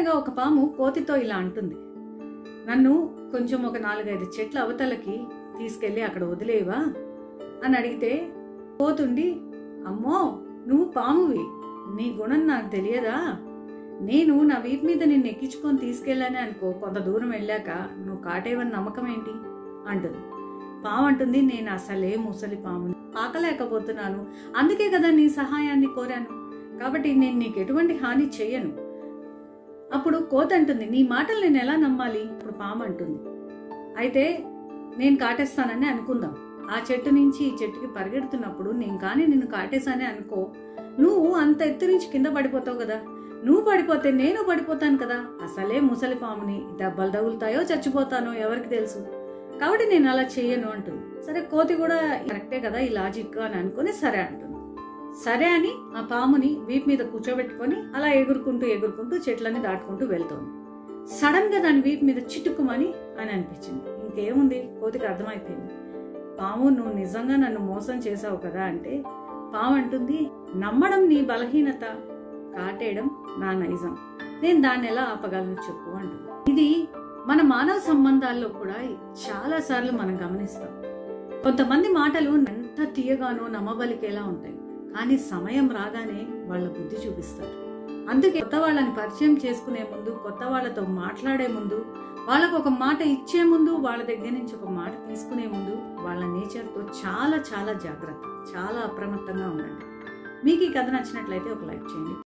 అనగనగా ఒక పాము కోతితో ఇలా అంటుంది, నన్ను కొంచెం ఒక 4-5 చెట్ల అవతలకి తీసుకెళ్ళి అక్కడ వదిలేవా అని అడిగితే కోతుండి, అమ్మో నువ్వు పామువి, నీ గుణం నాకు తెలియదా, నేను నా వీపు మీద నిన్ను ఎక్కించుకొని తీసుకెళ్ళానే అనుకో, కొంత దూరం వెళ్ళాక నువ్వు కాటేవని నమ్మకం ఏంటి అంటుంది. పాము అంటుంది, నేను అసలే ముసలి పాముని, పాకలేకపోతున్నాను, అందుకే కదా నీ సహాయాన్ని కోరాను, కాబట్టి నేను నీకు ఎటువంటి హాని చెయ్యను. అప్పుడు కోతి అంటుంది, నీ మాటలు నేను ఎలా నమ్మాలి? అప్పుడు పాము అంటుంది, అయితే నేను కాటేస్తానని అనుకుందాం, ఆ చెట్టు నుంచి ఈ చెట్టుకి పరిగెడుతున్నప్పుడు నేను కానీ నిన్ను కాటేశానే అనుకో, నువ్వు అంత ఎత్తు నుంచి కింద పడిపోతావు కదా, నువ్వు పడిపోతే నేను పడిపోతాను కదా, అసలే ముసలి పాముని, దెబ్బలు తగులుతాయో చచ్చిపోతానో ఎవరికి తెలుసు, కాబట్టి నేను అలా చెయ్యను అంటుంది. సరే కోతి కూడా కరెక్టే కదా ఈ లాజిక్ అని అనుకుని సరే అంటుంది. సరే అని ఆ పాముని వీపు మీద కూర్చోబెట్టుకొని అలా ఎగురుకుంటూ చెట్లని దాటుకుంటూ వెళ్తోంది. సడన్ గా దాని వీపు మీద చిటుక్కుమని అని అనిపించింది. ఇంకేముంది, కోతికి అర్థమైపోయింది, పాము నువ్వు నిజంగా నన్ను మోసం చేసావు కదా అంటే, పాము అంటుంది, నమ్మడం నీ బలహీనత, కాటేయడం నా నైజం, నేను దాన్ని ఎలా ఆపగలను చెప్పు అంటుంది. ఇది మన మానవ సంబంధాల్లో కూడా చాలా సార్లు మనం గమనిస్తాం. కొంతమంది మాటలు ఎంత తీయగానో నమ్మబలికేలా ఉంటాయి, కానీ సమయం రాగానే వాళ్ళ బుద్ధి చూపిస్తారు. అందుకే కొత్త వాళ్ళని పరిచయం చేసుకునే ముందు, కొత్త వాళ్ళతో మాట్లాడే ముందు, వాళ్ళకు ఒక మాట ఇచ్చే ముందు, వాళ్ళ దగ్గర నుంచి ఒక మాట తీసుకునే ముందు వాళ్ళ నేచర్తో చాలా చాలా జాగ్రత్త, చాలా అప్రమత్తంగా ఉండండి. మీకు ఈ కథ నచ్చినట్లయితే ఒక లైక్ చేయండి.